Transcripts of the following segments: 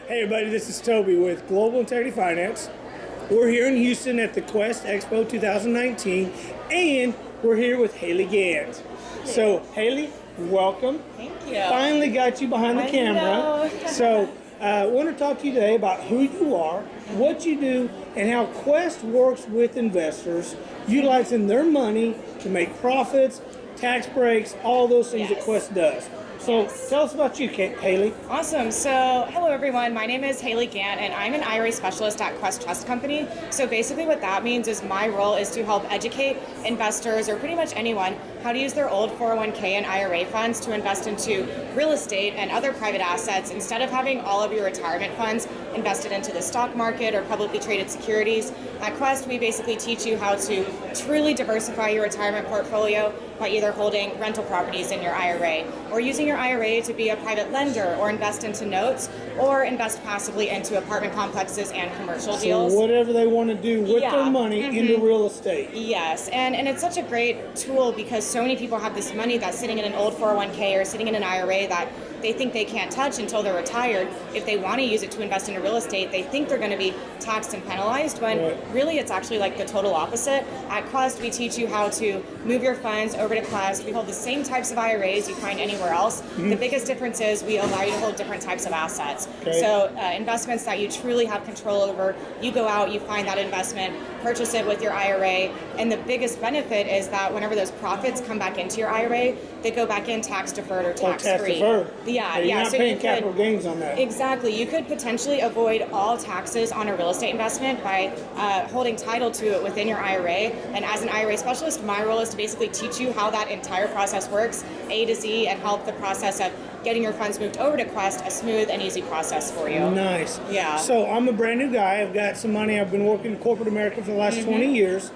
Hey everybody, this is Toby with Global Integrity Finance. We're here in Houston at the Quest Expo 2019, and we're here with Haley Gant. So Haley, welcome. Thank you. Finally got you behind the camera. So I want to talk to you today about who you are, what you do, and how Quest works with investors, utilizing their money to make profits, tax breaks, all those things that Quest does. So tell us about you, Haley. Awesome. So hello everyone. My name is Haley Gant and I'm an IRA specialist at Quest Trust Company. So basically what that means is my role is to help educate investors or pretty much anyone how to use their old 401k and IRA funds to invest into real estate and other private assets instead of having all of your retirement funds invested into the stock market or publicly traded securities. At Quest, we basically teach you how to truly diversify your retirement portfolio by either holding rental properties in your IRA or using your IRA to be a private lender or invest into notes or invest passively into apartment complexes and commercial deals. So whatever they want to do with their money into real estate. Yes, and it's such a great tool because so many people have this money that's sitting in an old 401k or sitting in an IRA that they think they can't touch until they're retired. If they want to use it to invest into real estate, they think they're going to be taxed and penalized when really it's actually like the total opposite. At Quest, we teach you how to move your funds over to Quest. We hold the same types of IRAs you find anywhere else. The biggest difference is we allow you to hold different types of assets. So investments that you truly have control over, you go out, you find that investment, purchase it with your IRA, and the biggest benefit is that whenever those profits come back into your IRA, they go back in tax deferred or tax free. You're not paying capital gains on that. Exactly. You could potentially avoid all taxes on a real estate investment by holding title to it within your IRA. And as an IRA specialist, my role is to basically teach you how that entire process works, A to Z, and help the process of getting your funds moved over to Quest a smooth and easy process for you. Nice. Yeah. So I'm a brand new guy. I've got some money. I've been working in corporate America for the last 20 years,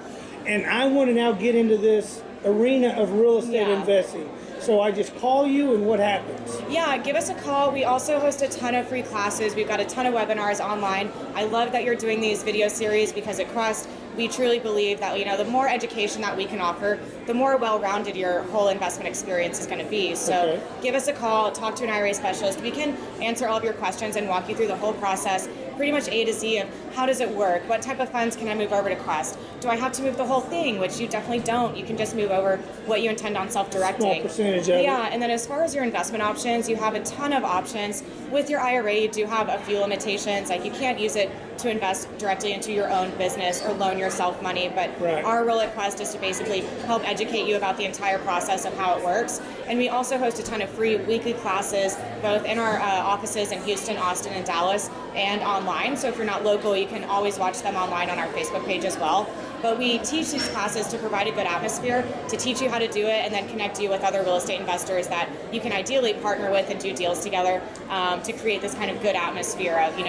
and I want to now get into this arena of real estate investing. So I just call you, and what happens? Yeah, give us a call. We also host a ton of free classes. We've got a ton of webinars online. I love that you're doing these video series because at Quest, we truly believe that the more education that we can offer, the more well-rounded your whole investment experience is going to be. So give us a call, talk to an IRA specialist. We can answer all of your questions and walk you through the whole process, pretty much A to Z of how does it work? What type of funds can I move over to Quest? Do I have to move the whole thing? Which you definitely don't. You can just move over what you intend on self-directing. Small percentage of it. Yeah, and then as far as your investment options, you have a ton of options. With your IRA, you do have a few limitations. Like you can't use it to invest directly into your own business or loan yourself money, but our role at Quest is to basically help educate you about the entire process of how it works. And we also host a ton of free weekly classes, both in our offices in Houston, Austin, and Dallas, and online. So if you're not local, you can always watch them online on our Facebook page as well. But we teach these classes to provide a good atmosphere, to teach you how to do it, and then connect you with other real estate investors that you can ideally partner with and do deals together to create this kind of good atmosphere of,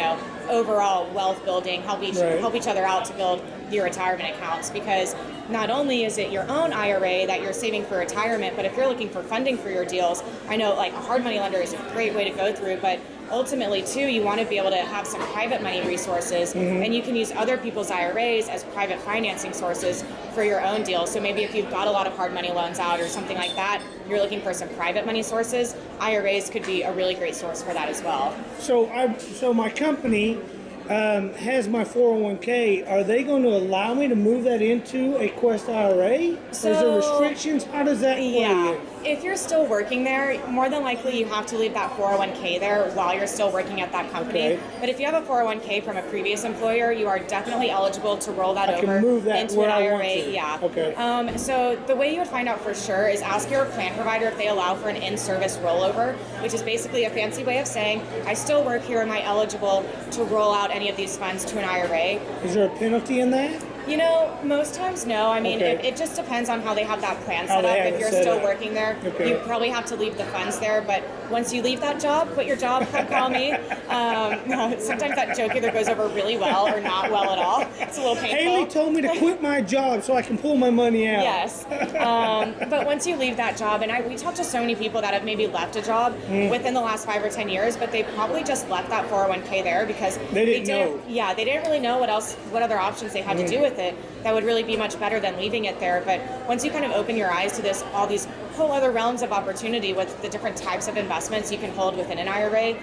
overall wealth building, help each other out to build your retirement accounts. Because not only is it your own IRA that you're saving for retirement, but if you're looking for funding for your deals, I know like a hard money lender is a great way to go through, but ultimately too, you want to be able to have some private money resources, and you can use other people's IRAs as private financing sources for your own deals. So maybe if you've got a lot of hard money loans out or something like that, you're looking for some private money sources, IRAs could be a really great source for that as well. So my company has my 401k. Are they going to allow me to move that into a Quest IRA? So, is there restrictions? How does that play in? If you're still working there, more than likely you have to leave that 401k there while you're still working at that company. But if you have a 401k from a previous employer, you are definitely eligible to roll that over into an IRA. So the way you would find out for sure is ask your plan provider if they allow for an in-service rollover, which is basically a fancy way of saying, I still work here, am I eligible to roll out any of these funds to an IRA? Is there a penalty in that? Most times no. I mean, it just depends on how they have that plan set up. If you're still working there, you probably have to leave the funds there. But once you leave that job, quit your job, come call me. Sometimes that joke either goes over really well or not well at all. It's a little painful. Haley told me to quit my job so I can pull my money out. Yes. But once you leave that job, and we talk to so many people that have maybe left a job within the last 5 or 10 years, but they probably just left that 401k there because they didn't know. Yeah, they didn't really know what other options they had to do with it that would really be much better than leaving it there. But once you kind of open your eyes to all these whole other realms of opportunity with the different types of investments you can hold within an IRA,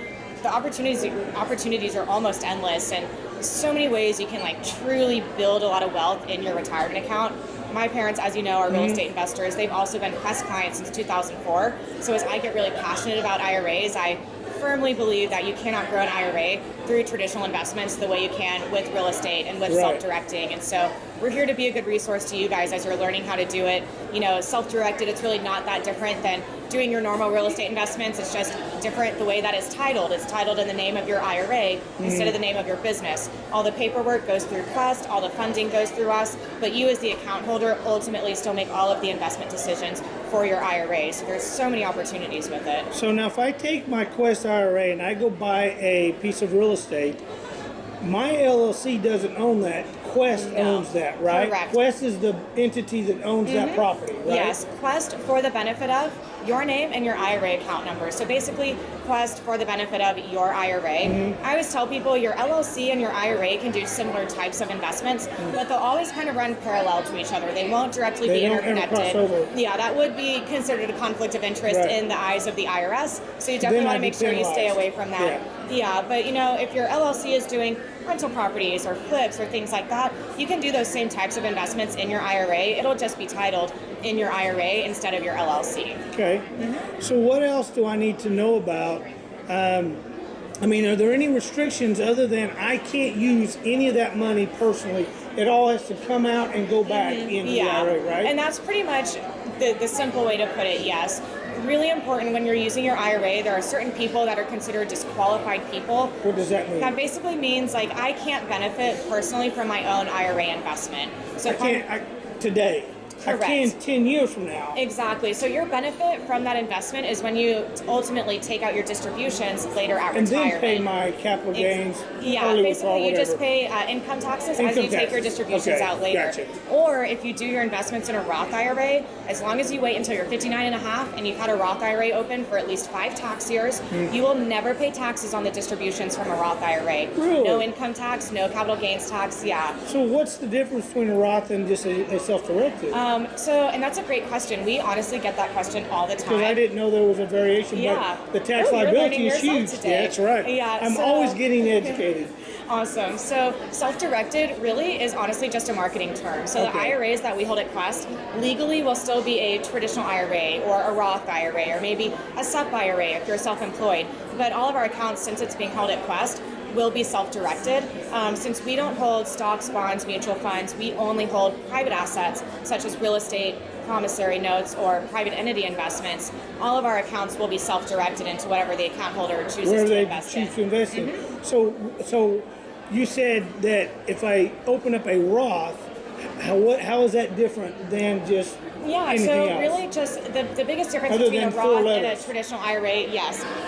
the opportunities are almost endless, and so many ways you can like truly build a lot of wealth in your retirement account. My parents, as you know, are real estate investors. They've also been Quest clients since 2004. So as I get really passionate about IRAs, I firmly believe that you cannot grow an IRA through traditional investments the way you can with real estate and with self-directing. And so we're here to be a good resource to you guys as you're learning how to do it. You know, self-directed, it's really not that different than doing your normal real estate investments. It's just different the way that it's titled. It's titled in the name of your IRA instead of the name of your business. All the paperwork goes through Quest, all the funding goes through us, but you as the account holder ultimately still make all of the investment decisions for your IRA. So there's so many opportunities with it. So now if I take my Quest IRA and I go buy a piece of real estate, my LLC doesn't own that. Quest owns that, right? Correct. Quest is the entity that owns that property, right? Yes, Quest for the benefit of your name and your IRA account number. So basically, Quest for the benefit of your IRA. I always tell people your LLC and your IRA can do similar types of investments, but they'll always kind of run parallel to each other. They won't directly be interconnected. Ever cross over. Yeah, that would be considered a conflict of interest in the eyes of the IRS. So you definitely want to make sure you stay away from that. Yeah, but you know, if your LLC is doing rental properties or flips or things like that, you can do those same types of investments in your IRA. It'll just be titled in your IRA instead of your LLC. Okay. So what else do I need to know about? I mean, are there any restrictions other than I can't use any of that money personally? It all has to come out and go back into the IRA, right? And that's pretty much the simple way to put it, yes. Really important when you're using your IRA, there are certain people that are considered disqualified people. What does that mean? That basically means like I can't benefit personally from my own IRA investment. So today. Correct. I can 10 years from now. Exactly. So your benefit from that investment is when you ultimately take out your distributions later at and retirement. And then pay my capital gains. Basically you just pay income taxes as you take your distributions out later. Gotcha. Or if you do your investments in a Roth IRA, as long as you wait until you're 59 and a half and you've had a Roth IRA open for at least 5 tax years, you will never pay taxes on the distributions from a Roth IRA. Really? No income tax, no capital gains tax, So what's the difference between a Roth and just a self-directed? And that's a great question. We honestly get that question all the time. Because I didn't know there was a variation, but the tax liability is huge. Today. Yeah, that's right. Yeah, I'm always getting educated. Awesome. So self-directed really is honestly just a marketing term. So the IRAs that we hold at Quest legally will still be a traditional IRA or a Roth IRA or maybe a SEP IRA if you're self-employed. But all of our accounts, since it's being held at Quest, will be self-directed. Since we don't hold stocks, bonds, mutual funds, we only hold private assets such as real estate, promissory notes, or private entity investments. All of our accounts will be self-directed into whatever the account holder chooses to invest in. Where they choose to invest in. So you said that if I open up a Roth, how is that different than just anything else? Really just the biggest difference between a Roth and a traditional IRA,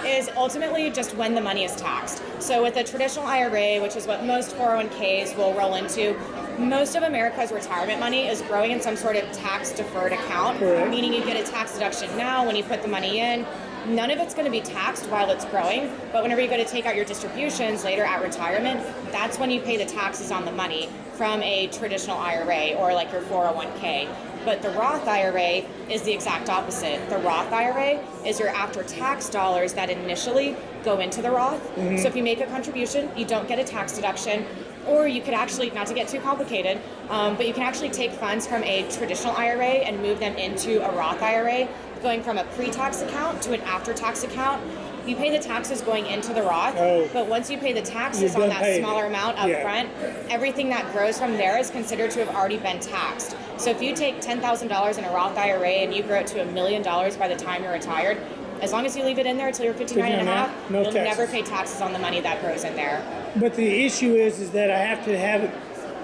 is ultimately just when the money is taxed. So with a traditional IRA, which is what most 401ks will roll into, most of America's retirement money is growing in some sort of tax-deferred account, meaning you get a tax deduction now when you put the money in. None of it's going to be taxed while it's growing, but whenever you go to take out your distributions later at retirement, that's when you pay the taxes on the money from a traditional IRA or like your 401k. But the Roth IRA is the exact opposite. The Roth IRA is your after-tax dollars that initially go into the Roth. So if you make a contribution, you don't get a tax deduction. Or you could actually, not to get too complicated, but you can actually take funds from a traditional IRA and move them into a Roth IRA, going from a pre-tax account to an after-tax account. You pay the taxes going into the Roth, but once you pay the taxes on that smaller amount up front, everything that grows from there is considered to have already been taxed. So if you take $10,000 in a Roth IRA and you grow it to $1 million by the time you're retired, as long as you leave it in there until you're 59 and a half, you'll never pay taxes on the money that grows in there. But the issue is that I have to have it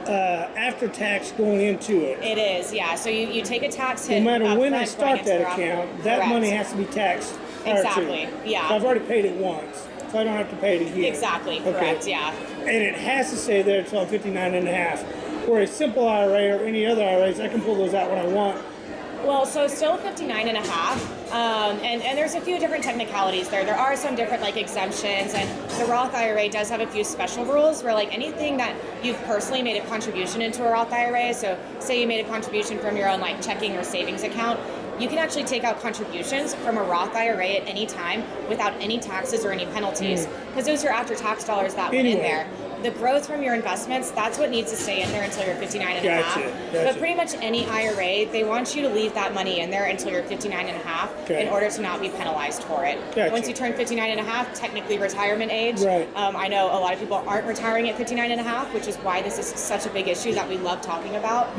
after tax going into it. It is, So you take a tax hit. No matter when I start that account, that money has to be taxed. Exactly, So I've already paid it once, so I don't have to pay it again. Exactly, correct, And it has to stay there until I'm 59 and a half. Where a simple IRA or any other IRAs, I can pull those out when I want. Well, so still 59 and a half, and there's a few different technicalities there. There are some different like exemptions, and the Roth IRA does have a few special rules where like anything that you've personally made a contribution into a Roth IRA, so say you made a contribution from your own like checking or savings account, you can actually take out contributions from a Roth IRA at any time without any taxes or any penalties, because those are after-tax dollars that went in there. The growth from your investments, that's what needs to stay in there until you're 59 and a half. But pretty much any IRA, they want you to leave that money in there until you're 59 and a half in order to not be penalized for it. Once you turn 59 and a half, technically retirement age. I know a lot of people aren't retiring at 59 and a half, which is why this is such a big issue that we love talking about.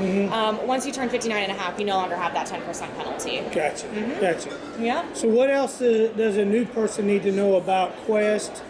Once you turn 59 and a half, you no longer have that 10% penalty. Gotcha. Yeah. So what else does a new person need to know about Quest?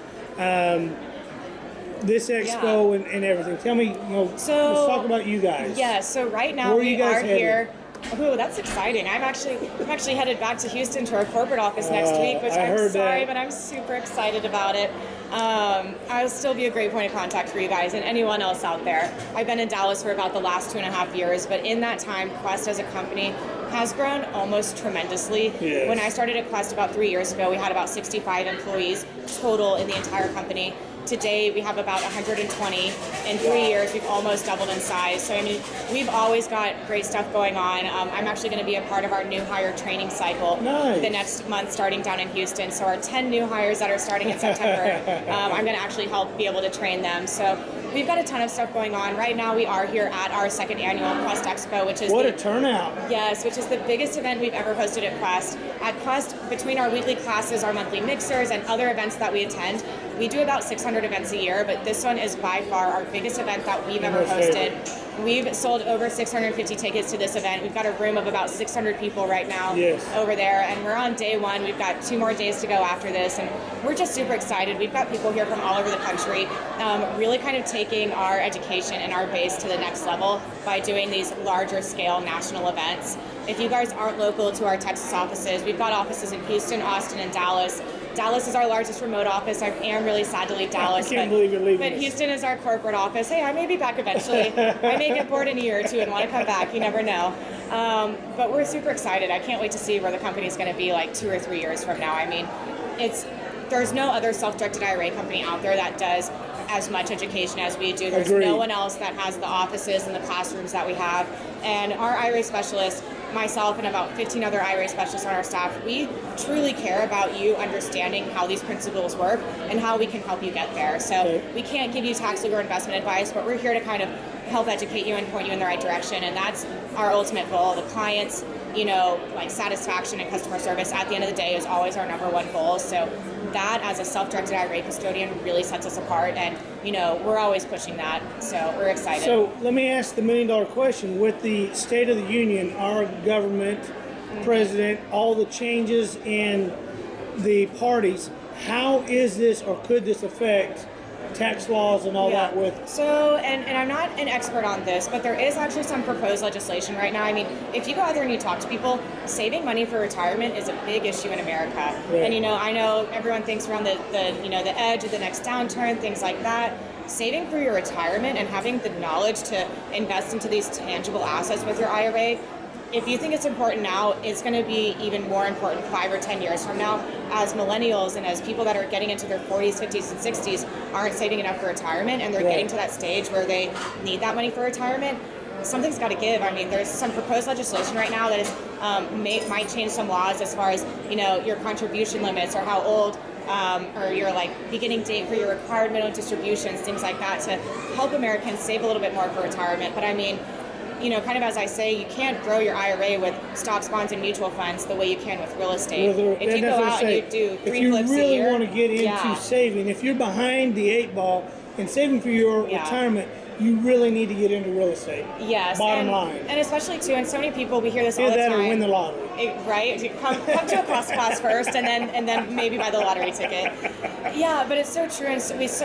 This expo and everything. Tell me, let's talk about you guys. Yeah, so right now we are here. Oh, that's exciting. I'm actually headed back to Houston to our corporate office next week, which I'm sorry, but I'm super excited about it. I'll still be a great point of contact for you guys and anyone else out there. I've been in Dallas for about the last 2.5 years, but in that time, Quest as a company has grown almost tremendously. When I started at Quest about 3 years ago, we had about 65 employees total in the entire company. Today, we have about 120. In 3 years, we've almost doubled in size. So, I mean, we've always got great stuff going on. I'm actually going to be a part of our new hire training cycle the next month, starting down in Houston. So our 10 new hires that are starting in September, I'm going to actually help be able to train them. So we've got a ton of stuff going on. Right now, we are here at our second annual Quest Expo, which is a turnout. Yes, which is the biggest event we've ever hosted at Quest. At Quest, between our weekly classes, our monthly mixers, and other events that we attend, we do about 600 events a year, but this one is by far our biggest event that we've ever hosted. We've sold over 650 tickets to this event. We've got a room of about 600 people right now over there, and we're on day one. We've got 2 more days to go after this, and we're just super excited. We've got people here from all over the country, really kind of taking our education and our base to the next level by doing these larger scale national events. If you guys aren't local to our Texas offices, we've got offices in Houston, Austin, and Dallas. Dallas is our largest remote office. I am really sad to leave Dallas. I can't believe you're leaving. But Houston is our corporate office. Hey, I may be back eventually. I may get bored in a year or two and want to come back. You never know. But we're super excited. I can't wait to see where the company's going to be like 2 or 3 years from now. I mean, there's no other self-directed IRA company out there that does as much education as we do. There's no one else that has the offices and the classrooms that we have. And our IRA specialists, myself and about 15 other IRA specialists on our staff, we truly care about you understanding how these principles work and how we can help you get there. So we can't give you tax legal or investment advice, but we're here to kind of help educate you and point you in the right direction. And that's our ultimate goal. The clients, like satisfaction and customer service at the end of the day is always our number one goal. So that as a self-directed IRA custodian really sets us apart, and we're always pushing that, so we're excited. So let me ask the $1 million question. With the State of the Union, our government, president, all the changes in the parties, how is this or could this affect tax laws and all that with? So, and I'm not an expert on this, but there is actually some proposed legislation right now. I mean, if you go out there and you talk to people, saving money for retirement is a big issue in America. And I know everyone thinks we're on the edge of the next downturn, things like that. Saving for your retirement and having the knowledge to invest into these tangible assets with your IRA, if you think it's important now, it's going to be even more important 5 or 10 years from now, as millennials and as people that are getting into their 40s, 50s, and 60s aren't saving enough for retirement, and they're getting to that stage where they need that money for retirement. Something's got to give. I mean, there's some proposed legislation right now that is might change some laws as far as your contribution limits or how old or your beginning date for your required minimum distributions, things like that, to help Americans save a little bit more for retirement. But I mean, kind of as I say, you can't grow your IRA with stocks, bonds, and mutual funds the way you can with real estate. If you go out and you do 3 flips a year. If you really want to get into saving, if you're behind the 8 ball and saving for your retirement, you really need to get into real estate. Yes. Bottom line. And especially too, and so many people, we hear this all the time. Either that or win the lottery. Right? Come to a class first, and then maybe buy the lottery ticket. Yeah, but it's so true, and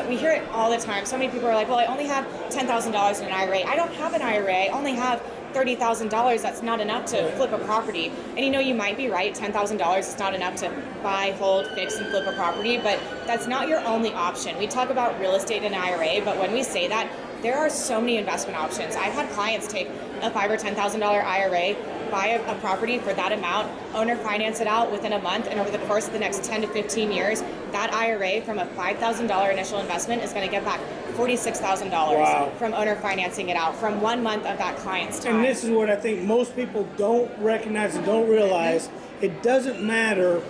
we hear it all the time. So many people are like, well, I only have $10,000 in an IRA. I don't have an IRA. I only have $30,000. That's not enough to flip a property. And you might be right. $10,000 is not enough to buy, hold, fix, and flip a property, but that's not your only option. We talk about real estate and IRA, but when we say that, there are so many investment options. I've had clients take a $5,000 or $10,000 IRA, buy a property for that amount, owner finance it out within a month, and over the course of the next 10 to 15 years, that IRA from a $5,000 initial investment is going to get back $46,000 from owner financing it out from 1 month of that client's time. And this is what I think most people don't recognize and don't realize. It doesn't matter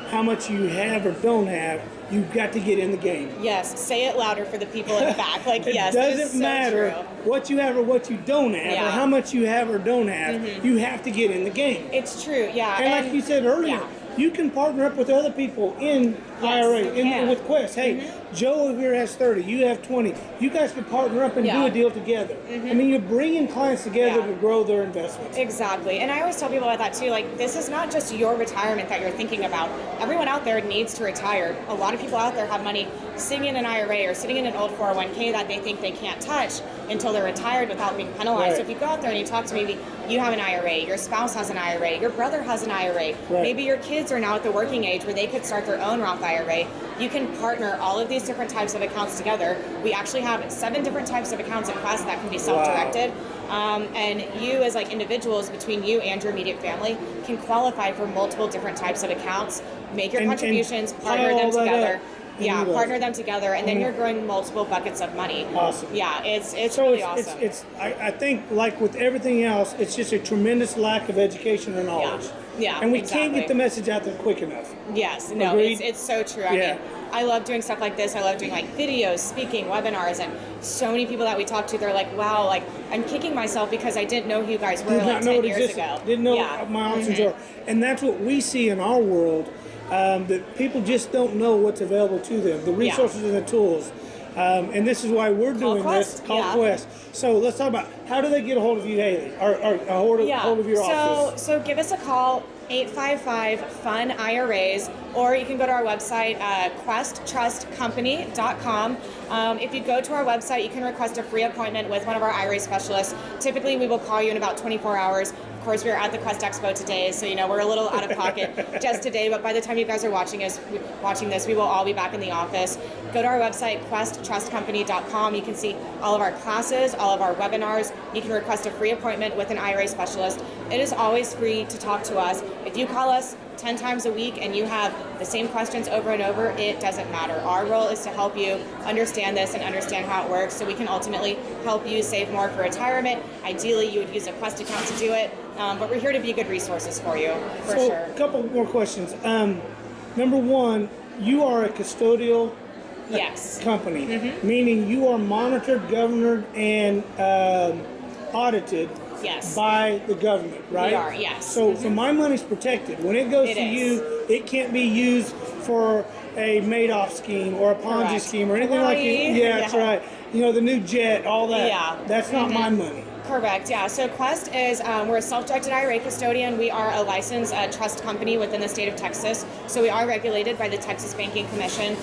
how much you have or don't have. You've got to get in the game. Yes, say it louder for the people in the back. Like, it yes, doesn't matter what you have or what you don't have, or how much you have or don't have. You have to get in the game. It's true, yeah. And like you said earlier, you can partner up with other people in IRA, with Quest. Hey, Joe over here has 30, you have 20. You guys can partner up and do a deal together. I mean, you're bringing clients together to grow their investments. Exactly. And I always tell people about that too. Like, this is not just your retirement that you're thinking about. Everyone out there needs to retire. A lot of people out there have money sitting in an IRA or sitting in an old 401k that they think they can't touch until they're retired without being penalized. So if you go out there and you talk to maybe you have an IRA, your spouse has an IRA, your brother has an IRA, maybe your kids are now at the working age where they could start their own Roth IRA. You can partner all of these different types of accounts together. We actually have 7 different types of accounts at Quest that can be self-directed. And you as like individuals, between you and your immediate family, can qualify for multiple different types of accounts, make your contributions, partner them together. Yeah, partner them together, and then you're growing multiple buckets of money. Awesome. Yeah, it's really awesome. I think, like with everything else, it's just a tremendous lack of education and knowledge. Yeah, and we can't get the message out there quick enough. Yes, no, it's so true. I mean, I love doing stuff like this. I love doing like videos, speaking, webinars, and so many people that we talk to, they're like, wow, like I'm kicking myself because I didn't know who you guys were like 10 years ago. Didn't know my options are. And that's what we see in our world, that people just don't know what's available to them, the resources and the tools. And this is why we're doing this, called Quest. So let's talk about, how do they get a hold of you, Haley, or hold of your office? So give us a call, 855-FUN-IRAs, or you can go to our website, questtrustcompany.com. If you go to our website, you can request a free appointment with one of our IRA specialists. Typically, we will call you in about 24 hours. Of course, we are at the Quest Expo today, so we're a little out of pocket just today, but by the time you guys are watching this, we will all be back in the office. Go to our website, questtrustcompany.com. You can see all of our classes, all of our webinars. You can request a free appointment with an IRA specialist. It is always free to talk to us. If you call us 10 times a week and you have the same questions over and over, it doesn't matter. Our role is to help you understand this and understand how it works, so we can ultimately help you save more for retirement. Ideally, you would use a Quest account to do it, but we're here to be good resources for you, for sure. So a couple more questions. Number one, you are a custodial company, meaning you are monitored, governed, and audited by the government, right? We are, yes. So my money's protected. When it goes to you, it can't be used for a Madoff scheme or a Ponzi scheme or anything like that. Yeah, that's right. The new jet, all that. Yeah. That's not my money. Correct, yeah. So Quest is, we're a self-directed IRA custodian. We are a licensed trust company within the state of Texas. So we are regulated by the Texas Banking Commission.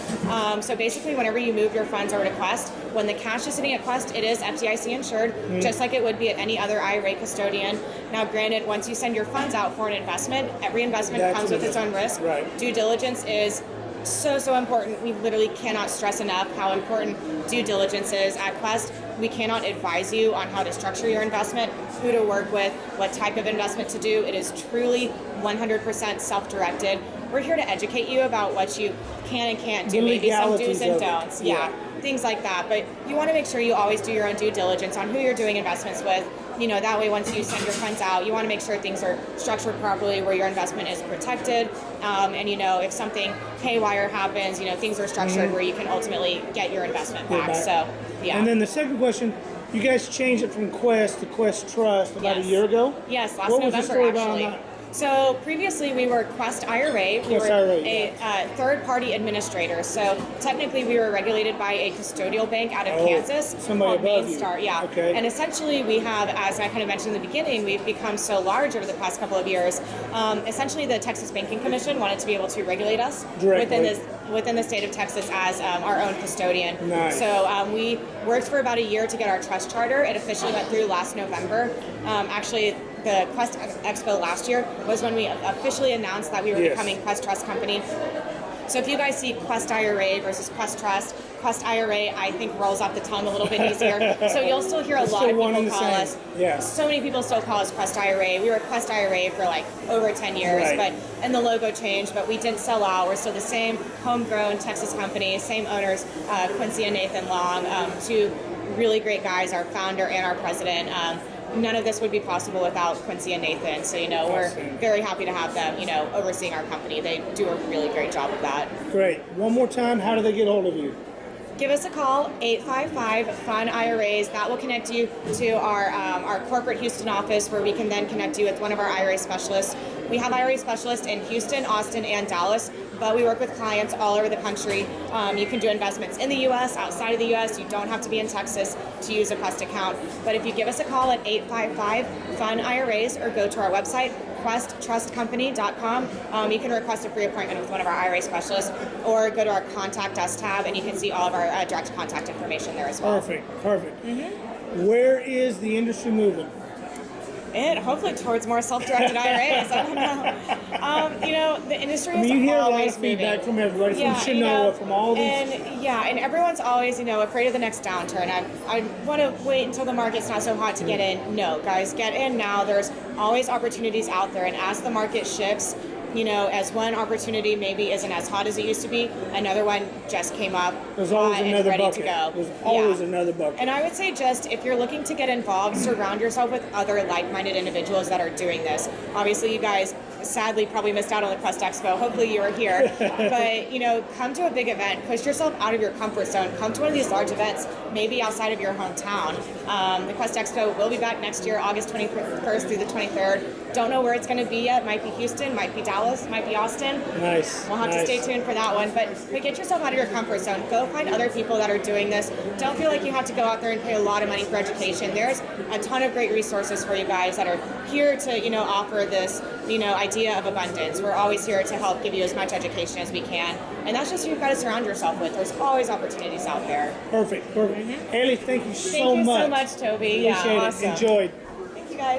So basically, whenever you move your funds over to Quest, when the cash is sitting at Quest, it is FDIC insured, just like it would be at any other IRA custodian. Now, granted, once you send your funds out for an investment, every investment comes with its own risk. Right. Due diligence is so important. We literally cannot stress enough how important due diligence is at Quest. We cannot advise you on how to structure your investment, who to work with, what type of investment to do. It is truly 100% self-directed. We're here to educate you about what you can and can't do, maybe some do's and don'ts, things like that. But you want to make sure you always do your own due diligence on who you're doing investments with. That way, once you send your funds out, you want to make sure things are structured properly, where your investment is protected. And if something haywire happens, things are structured where you can ultimately get your investment back. So, yeah. And then the second question, you guys changed it from Quest to Quest Trust about a year ago? Yes, last November, actually. So previously we were Quest IRA. We were a third-party administrator. So technically we were regulated by a custodial bank out of Kansas called Mainstar. Yeah. Okay. And essentially we have, as I kind of mentioned in the beginning, we've become so large over the past couple of years. Essentially the Texas Banking Commission wanted to be able to regulate us within the state of Texas as our own custodian. Nice. So we worked for about a year to get our trust charter. It officially went through last November. Actually, the Quest Expo last year was when we officially announced that we were becoming Quest Trust Company. So if you guys see Quest IRA versus Quest Trust, Quest IRA, I think, rolls off the tongue a little bit easier. So you'll still hear a lot of people call us. Yeah. So many people still call us Quest IRA. We were Quest IRA for like over 10 years, and the logo changed, but we didn't sell out. We're still the same homegrown Texas company, same owners, Quincy and Nathan Long, two really great guys, our founder and our president. None of this would be possible without Quincy and Nathan. So, we're very happy to have them, overseeing our company. They do a really great job of that. Great. One more time, how do they get hold of you? Give us a call, 855-FUN-IRAs. That will connect you to our corporate Houston office, where we can then connect you with one of our IRA specialists. We have IRA specialists in Houston, Austin, and Dallas, but we work with clients all over the country. You can do investments in the U.S., outside of the U.S. You don't have to be in Texas to use a Quest account. But if you give us a call at 855-FUN-IRAs or go to our website, questtrustcompany.com, you can request a free appointment with one of our IRA specialists, or go to our Contact Us tab, and you can see all of our direct contact information there as well. Perfect. Where is the industry moving? And hopefully towards more self-directed IRAs. I don't know. The industry is you hear a lot always of feedback moving. from everybody, from Shinoa, from all these. And everyone's always, afraid of the next downturn. I want to wait until the market's not so hot to get in. No, guys, get in now. There's always opportunities out there, and as the market shifts, as one opportunity maybe isn't as hot as it used to be, another one just came up. There's always another ready bucket. To go. There's always another bucket. And I would say, just if you're looking to get involved, surround yourself with other like-minded individuals that are doing this. Obviously, you guys sadly probably missed out on the Quest Expo. Hopefully you were here. But, come to a big event. Push yourself out of your comfort zone. Come to one of these large events, maybe outside of your hometown. The Quest Expo will be back next year, August 21st through the 23rd. Don't know where it's going to be yet. Might be Houston, might be Dallas, might be Austin. Nice. We'll have to stay tuned for that one. But get yourself out of your comfort zone. Go find other people that are doing this. Don't feel like you have to go out there and pay a lot of money for education. There's a ton of great resources for you guys that are here to, offer this, idea of abundance. We're always here to help give you as much education as we can. And that's just who you've got to surround yourself with. There's always opportunities out there. Perfect. Haley, thank you so much. Thank you so much, Toby. Appreciate it. Awesome. Enjoyed.